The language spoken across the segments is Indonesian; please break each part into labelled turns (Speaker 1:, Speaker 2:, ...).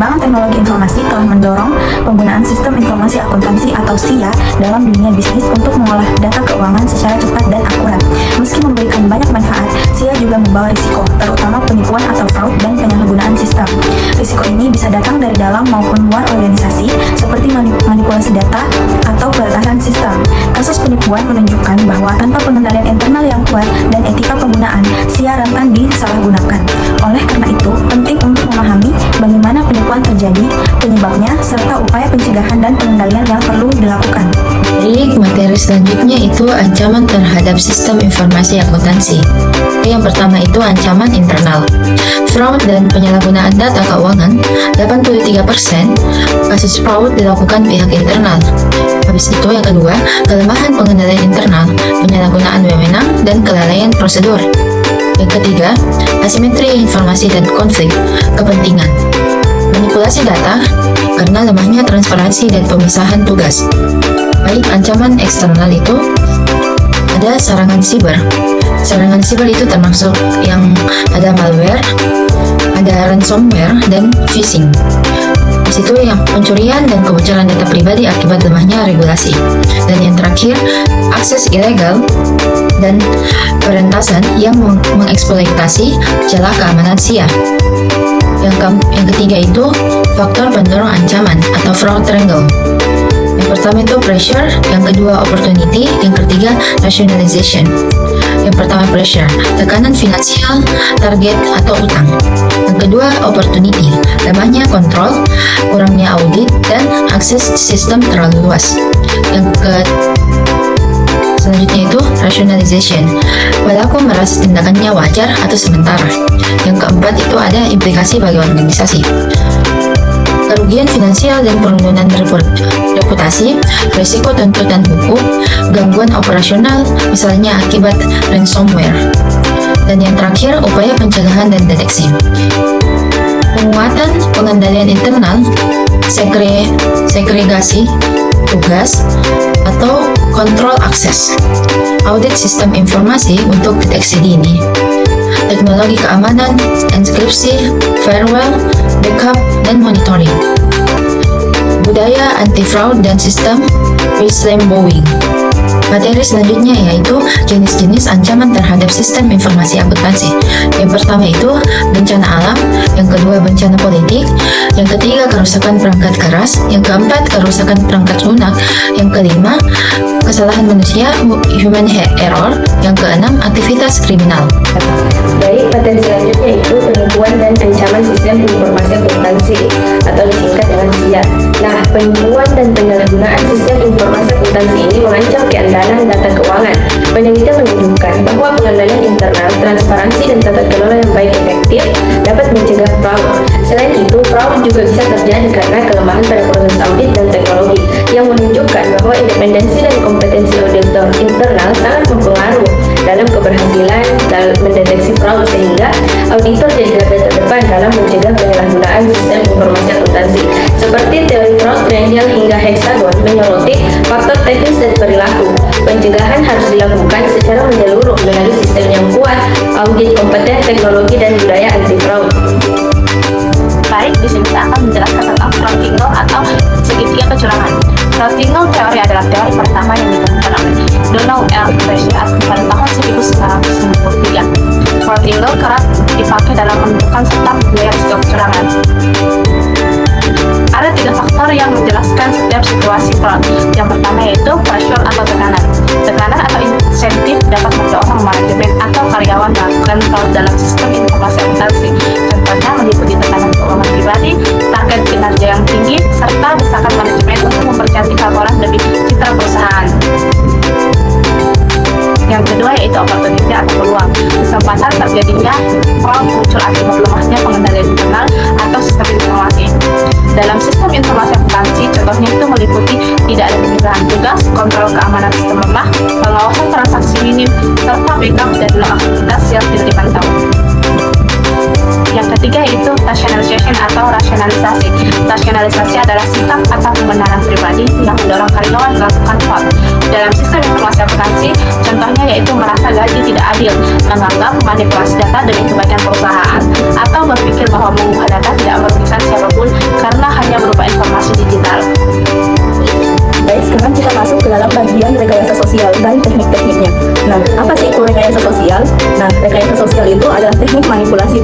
Speaker 1: Perkembangan teknologi informasi telah mendorong penggunaan sistem informasi akuntansi atau SIA dalam dunia bisnis untuk mengolah data keuangan secara cepat dan akurat. Meski memberikan banyak manfaat, SIA juga membawa risiko, terutama penipuan atau fraud dan penyalahgunaan sistem. Risiko ini bisa datang dari dalam maupun luar organisasi, seperti manipulasi data atau peretasan sistem. Kasus penipuan menunjukkan bahwa tanpa pengendalian internal yang kuat dan etika penggunaan, SIA rentan disalahgunakan. Oleh karena itu, penting untuk memahami bagaimana penipuan terjadi, penyebabnya, serta upaya pencegahan dan pengendalian yang perlu dilakukan.
Speaker 2: Jadi, materi selanjutnya itu ancaman terhadap sistem informasi akuntansi. Yang pertama itu ancaman internal. Fraud dan penyalahgunaan data keuangan, 83% kasus fraud dilakukan pihak internal. Habis itu yang kedua, kelemahan pengendalian internal, penyalahgunaan wewenang, dan kelalaian prosedur. Yang ketiga, asimetri informasi dan konflik kepentingan. Manipulasi data karena lemahnya transparansi dan pemisahan tugas. Baik, ancaman eksternal itu ada serangan siber. Serangan siber itu termasuk yang ada malware, ada ransomware, dan phishing. Di situ yang pencurian dan kebocoran data pribadi akibat lemahnya regulasi. Dan yang terakhir, akses ilegal dan perentasan yang mengeksploitasi celah keamanan SIA. Yang ketiga itu faktor pendorong ancaman atau fraud triangle. Yang pertama itu pressure, yang kedua opportunity, yang ketiga rationalization. Yang pertama pressure, tekanan finansial, target atau utang. Yang kedua opportunity, lemahnya kontrol, kurangnya audit, dan akses sistem terlalu luas. Selanjutnya itu rationalization, perilaku merasa tindakannya wajar atau sementara. Yang keempat itu ada implikasi bagi organisasi, kerugian finansial dan penurunan reputasi, risiko tuntutan hukum, gangguan operasional, misalnya akibat ransomware. Dan yang terakhir, upaya pencegahan dan deteksi. Penguatan pengendalian internal, segregasi tugas, atau kontrol akses. Audit sistem informasi untuk deteksi dini. Teknologi keamanan, enkripsi, firewall, backup, dan monitoring. Budaya anti-fraud dan sistem whistleblowing. Materi selanjutnya yaitu jenis-jenis ancaman terhadap sistem informasi akuntansi. Yang pertama itu bencana alam, yang kedua bencana politik, yang ketiga kerusakan perangkat keras, yang keempat kerusakan perangkat lunak, yang kelima kesalahan manusia, human error, yang keenam aktivitas kriminal.
Speaker 3: Baik, materi selanjutnya itu penipuan dan ancaman sistem informasi akuntansi atau disingkat dengan SIA. Nah, penipuan dan penyalahgunaan sistem informasi akuntansi ini mengancam keandalan data keuangan. Penelitian menunjukkan bahwa pengendalian internal, transparansi, dan tata kelola yang baik efektif dapat mencegah fraud. Selain itu, fraud juga bisa terjadi karena kelemahan pada proses audit dan teknologi, yang menunjukkan bahwa independensi dan kompetensi auditor internal sangat mempengaruhi dalam keberhasilan dalam mendeteksi fraud, sehingga auditor jadi garda terdepan dalam mencegah penyalahgunaan sistem informasi akuntansi. Seperti teori fraud triangle hingga hexagon menyoroti faktor teknis dan perilaku. Pencegahan harus dilakukan secara menyeluruh melalui sistem yang kuat, audit kompeten, teknologi, dan budaya anti fraud.
Speaker 1: Baik, di sini saya akan menjelaskan tentang fraud triangle atau segitiga kecurangan. Fraud triangle teori adalah teori pertama yang ditemukan oleh Donald L. Frazier pada tahun 1993. Fraud triangle kerap dipakai dalam menentukan serta biaya risiko kecurangan. Ada 3 faktor yang menjelaskan setiap situasi fraud. Yang pertama yaitu pressure atau tekanan. Tekanan atau insentif dapat mendorong manajemen atau karyawan melakukan fraud dalam sistem informasi akuntansi. Contohnya meliputi tekanan keuangan pribadi, target kinerja yang tinggi, serta desakan manajemen untuk mempercantik laporan demi citra perusahaan. Yang kedua yaitu opportunity atau peluang. Kesempatan terjadinya fraud muncul akibat lemahnya pengendalian internal atau sistem informasi. Dalam sistem informasi akuntansi, contohnya itu meliputi tidak ada penyebaran tugas, kontrol keamanan sistem lemah, pengawasan transaksi minim, serta backup dan log aktivitas yang tidak dipantau. Yang ketiga yaitu rationalization atau rasionalisasi. Rasionalisasi adalah sikap atau pembenaran pribadi yang mendorong karyawan melakukan fraud. Dalam sistem informasi akuntansi, contohnya yaitu merasa gaji tidak adil, menganggap manipulasi data demi kebaikan perusahaan, atau berpikir bahwa mengubah data tidak merugikan siapapun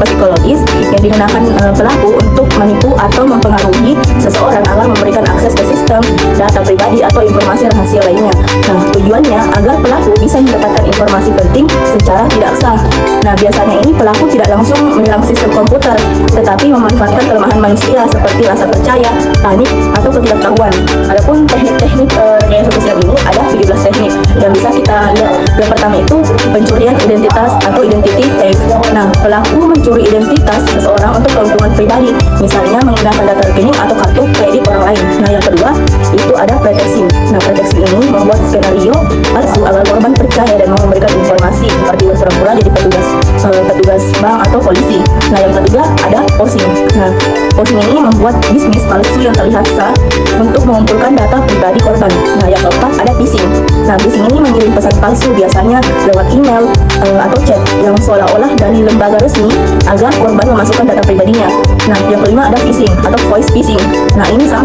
Speaker 1: psikologis yang digunakan pelaku untuk menipu atau mempengaruhi seseorang agar memberikan akses ke sistem, data pribadi atau informasi rahasia lainnya. Nah, tujuannya agar pelaku bisa mendapatkan informasi penting secara tidak sah. Nah, biasanya ini pelaku tidak langsung menyerang sistem komputer, tetapi memanfaatkan kelemahan manusia seperti rasa percaya, panik, atau ketidaktahuan. Adapun teknik-teknik rekayasa sosial ini ada 17 teknik yang bisa kita lihat. Yang pertama itu pencurian identitas atau identity theft. Nah, pelaku mencuri identitas seseorang untuk keuntungan pribadi, misalnya menggunakan data rekening atau kartu kredit orang lain. Nah, yang kedua itu ada pretexting. Nah, pretexting ini membuat skenario palsu agar korban percaya dan mau memberikan informasi seperti berpura-pura jadi petugas bank atau polisi. Nah, yang ketiga ada posing. Nah, posing ini membuat bisnis palsu yang terlihat sah untuk mengumpulkan data pribadi korban. Nah, yang keempat ada phishing. Nah, phishing ini mengirim pesan palsu biasanya lewat email atau chat yang seolah-olah dari lembaga resmi agar korban memasukkan data pribadinya. Nah, yang kelima ada phishing atau voice phishing. Nah, ini sama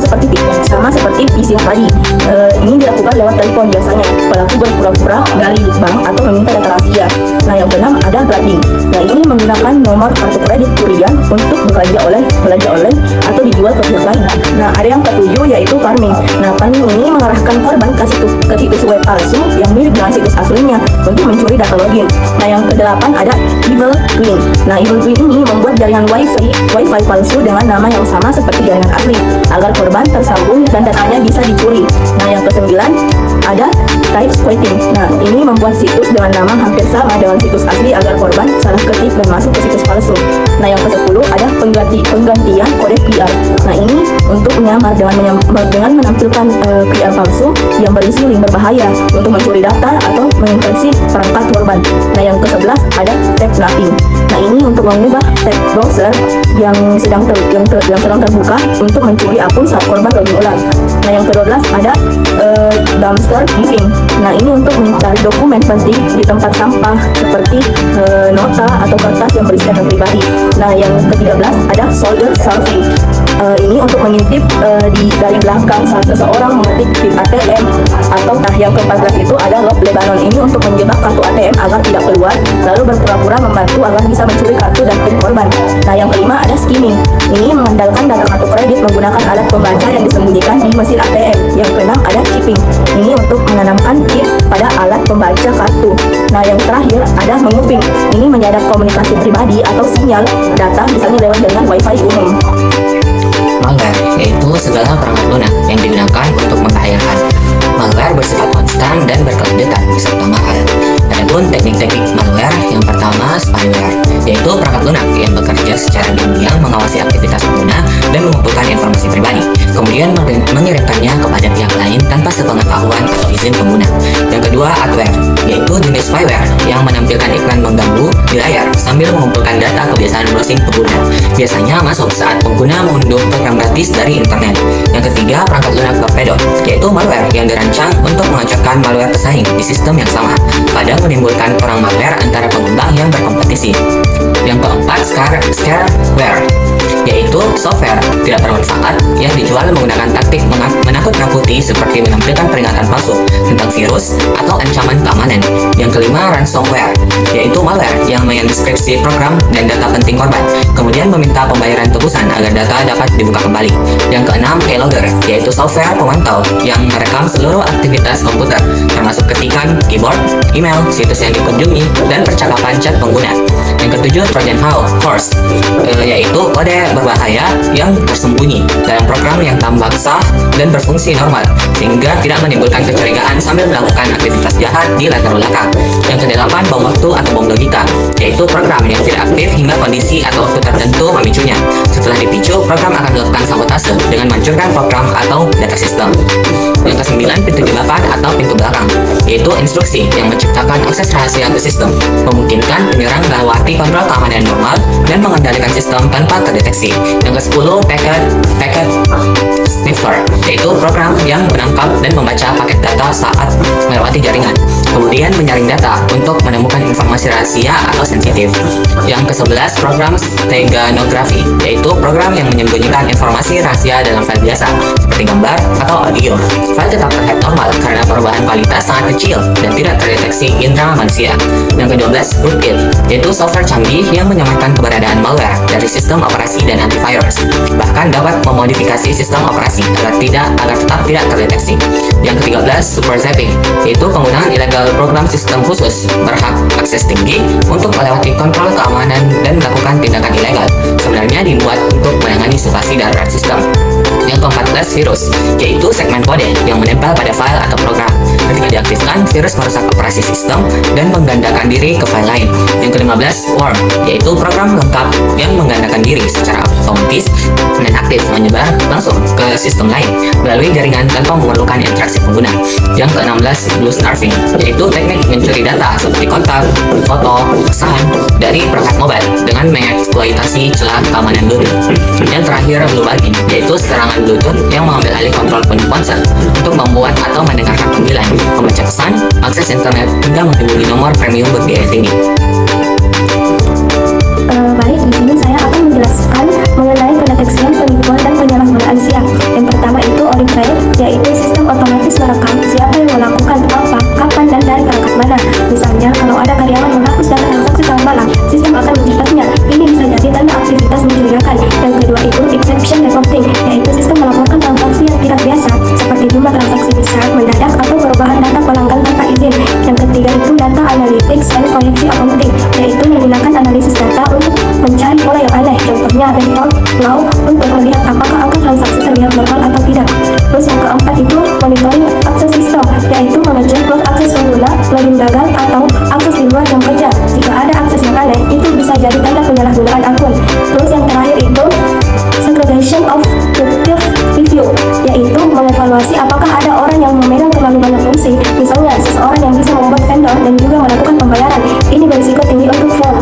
Speaker 1: seperti phishing tadi. Ini dilakukan lewat telepon biasanya. Pelaku berpura-pura dari bank atau meminta data rahasia. Nah, yang keenam ada bribing. Nah, ini menggunakan nomor kartu kredit curian untuk belanja online atau dijual ke pihak lain. Nah, ada yang ketujuh yaitu farming. Nah, farming ini mengarahkan korban ke situs web palsu yang mirip dengan situs aslinya untuk mencuri data login. Nah, yang kedelapan ada evil twin. Nah, evil twin ini membuat jaringan wifi palsu dengan nama yang sama seperti jaringan asli agar korban tersambung dan datanya bisa dicuri. Nah, yang kesembilan ada type squatting. Nah, ini membuat situs dengan nama hampir sama dengan situs asli agar korban salah ketik dan masuk ke situs palsu. Nah, yang ke-10 ada penggantian kode QR. Nah, ini untuk menyamar dengan menampilkan QR palsu yang berisi link berbahaya untuk mencuri data atau menginfeksi perangkat korban. Nah, yang ke-11 ada tab napping. Nah, ini untuk mengubah tab browser yang sedang terbuka untuk mencuri akun saat korban login ulang. Nah, yang ke-12 ada dumpster diving. Nah, ini untuk mencari dokumen penting di tempat sampah seperti nota atau kertas yang berisi data pribadi. Nah, yang ke-13 ada solder surfing. Ini untuk mengintip dari belakang saat seseorang mengetik PIN ATM atau yang ke-14 itu ada lock Lebanon. Ini untuk menjebak kartu ATM agar tidak keluar lalu berpura-pura membantu agar bisa mencuri kartu dan PIN korban. Nah, yang kelima ada skimming. Ini mengandalkan data kartu kredit menggunakan alat pembaca yang disembunyikan di mesin ATM. Yang keenam ada chipping. Ini untuk menanamkan chip pada alat pembaca kartu. Nah, yang terakhir ada menguping. Ini menyadap komunikasi pribadi atau sinyal data misalnya lewat jaringan wifi umum.
Speaker 4: Malware yaitu segala perangkat lunak yang digunakan untuk membahayakan. Malware bersifat konstan dan berkelanjutan serta mahal. Adapun teknik-teknik malware, yang pertama spyware, yaitu perangkat lunak yang bekerja secara diam-diam mengawasi aktivitas pengguna dan mengumpulkan informasi pribadi, kemudian mengirimkannya kepada pihak lain tanpa sepengetahuan atau izin pengguna. Yang kedua, adware, yaitu jenis spyware yang menampilkan iklan mengganggu di layar sambil mengumpulkan data kebiasaan browsing pengguna. Biasanya masuk saat pengguna mengunduh program gratis dari internet. Yang ketiga, perangkat lunak torpedo, yaitu malware yang dirancang untuk menghancurkan malware pesaing di sistem yang sama, kadang menimbulkan perang malware antara pengembang yang berkompetisi. Yang keempat, scareware, yaitu software tidak bermanfaat yang dijual menggunakan taktik menakut-nakuti seperti menampilkan peringatan palsu tentang virus atau ancaman keamanan. Yang kelima, ransomware, yaitu malware yang mendeskripsi program dan data penting korban, kemudian meminta pembayaran tebusan agar data dapat dibuka kembali. Yang keenam, keylogger, yaitu software pemantau yang merekam seluruh aktivitas komputer, termasuk ketikan, keyboard, email, situs yang dikunjungi, dan percakapan chat pengguna. Yang ketujuh, Trojan horse, yaitu kode berbahaya yang tersembunyi dalam program yang tampak sah dan berfungsi normal, sehingga tidak menimbulkan kecurigaan sambil melakukan aktivitas jahat di latar belakang. Yang kedelapan, bom waktu atau bom logika, yaitu program yang tidak aktif hingga kondisi atau waktu tertentu memicunya. Setelah dipicu, program akan melakukan sabotase dengan menghancurkan program atau data sistem. Yang kesembilan, pintu jebakan atau pintu belakang, yaitu instruksi yang menciptakan akses rahasia ke sistem, memungkinkan penyerang melewati kontrol keamanan normal dan mengendalikan sistem tanpa terdeteksi. Yang ke-10, packet Sniffer, yaitu program yang menangkap dan membaca paket data saat melewati jaringan, kemudian menyaring data untuk menemukan informasi rahasia atau sensitif. Yang ke-11, program steganography, yaitu program yang menyembunyikan informasi rahasia dalam file biasa, seperti gambar atau audio. File tetap terlihat normal karena perubahan kualitas sangat kecil dan tidak terdeteksi indera manusia. Yang ke-12, rootkit, yaitu software canggih yang menyamarkan keberadaan malware dari sistem operasi dan antivirus, bahkan dapat memodifikasi sistem operasi agar tetap tidak terdeteksi. Yang ke-13, super zapping, yaitu penggunaan ilegal program sistem khusus berhak akses tinggi untuk melewati kontrol keamanan dan melakukan tindakan ilegal, sebenarnya dibuat untuk menangani situasi darurat sistem. Yang ke-14, virus, yaitu segmen kode yang menempel pada file atau program. Ketika diaktifkan, virus merusak operasi sistem dan menggandakan diri ke file lain. Yang ke-15, worm, yaitu program lengkap yang menggandakan diri secara otomatis dan aktif menyebar langsung ke sistem lain melalui jaringan tanpa memerlukan interaksi pengguna. Yang ke-16, blue scarfing, yaitu teknik mencuri data seperti kontak, foto, pesan dari perangkat mobile dengan mengeksploitasi celah keamanan Bluetooth. Yang terakhir, blue bugging, yaitu serangan Bluetooth yang mengambil alih kontrol ponsel untuk membuat atau mendengarkan panggilan, membaca pesan, akses internet, hingga menghubungi nomor premium berbiaya tinggi.
Speaker 1: Baik, di sini saya akan menjelaskan mengenai pendeteksian, penipuan, dan penyalahgunaan SIA. Yang pertama itu Oriflame, yaitu sistem otomatis merekam siapa yang melakukan apa, kapan, dan dari perangkat mana. Misalnya, kalau ada karyawan menghapus data transaksi tengah malam, sistem akan mencatatnya. Ini bisa jadi tanda aktivitas mencurigakan. Yang kedua itu exception reporting, yaitu sistem melaporkan transaksi yang tidak biasa, seperti jumlah transaksi besar, mendadak, atau perubahan data pelanggan tanpa izin. Yang ketiga itu data analytics and proyeksi accounting, yaitu menggunakan analisis data untuk mencari pola yang aneh, contohnya default law untuk melihat apakah angka transaksi terlihat normal atau tidak. Terus yang keempat itu monitoring akses sistem, yaitu mengecek cloud akses pengguna, login gagal, atau akses di luar jam kerja. Jika ada akses yang aneh, itu bisa jadi tanda penyalahgunaan akun. Terus yang terakhir itu segregation of productive review, yaitu mengevaluasi apakah ada orang yang memegang terlalu banyak fungsi, misalnya seseorang yang bisa membuat vendor dan juga melakukan pembayaran. Ini berisiko tinggi untuk fraud.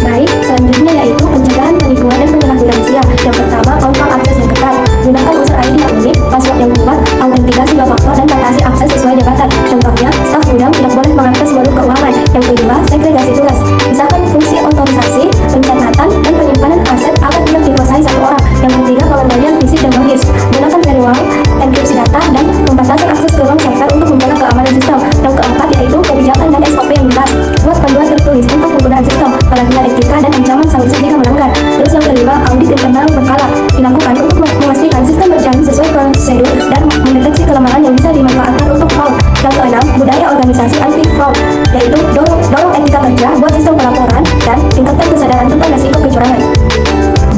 Speaker 1: Baik, selanjutnya yaitu pencegahan penipuan dan penyalahgunaan SIA. Yang pertama, kontrol akses yang ketat. Gunakan user ID yang unik, password yang kuat, autentikasi 2 faktor, dan batasi akses sesuai jabatan. Contohnya, staf gudang tidak boleh mengakses menu keuangan. Yang kedua, segregasi tugas. Misalkan fungsi otorisasi, pencatatan, dan penyimpanan aset akan tidak dikuasai satu orang. Yang ketiga, pengendalian fisik dan logis. Gunakan firewall, enkripsi data, dan membatasi akses ke ruang server untuk menjaga keamanan sistem. Yang keempat yaitu kebijakan dan SOP yang jelas. Buat panduan tertulis untuk penggunaan sistem, pelatihan etika, dan ancaman sanksi jika melanggar. Terus yang kelima, audit internal berkala dilakukan untuk memastikan sistem berjalan sesuai prosedur dan mendeteksi kelemahan yang bisa dimanfaatkan untuk fraud. Yang keenam, budaya organisasi anti fraud, yaitu dorong etika kerja buat sistem pelaporan dan tingkatkan kesadaran tentang risiko kecurangan.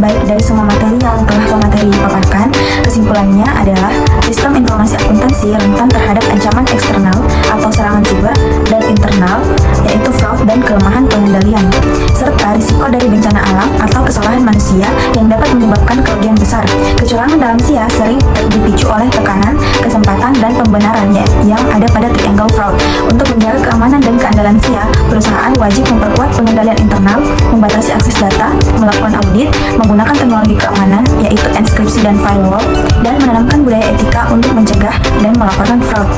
Speaker 1: Baik, dari semua materi yang telah pemateri paparkan, kesimpulannya adalah sistem informasi akuntansi rentan terhadap ancaman eksternal atau serangan siber dan internal, yaitu fraud dan kelemahan pengendalian, serta risiko dari bencana alam atau kesalahan manusia yang dapat menyebabkan kerugian besar. Kecurangan dalam SIA sering dipicu oleh tekanan, kesempatan, dan pembenaran yang ada pada triangle fraud. Untuk menjaga keamanan dan keandalan SIA, perusahaan wajib memperkuat pengendalian internal, membatasi akses data, melakukan audit, menggunakan teknologi keamanan yaitu enkripsi dan firewall, dan menanamkan budaya etika untuk mencegah dan melaporkan fraud.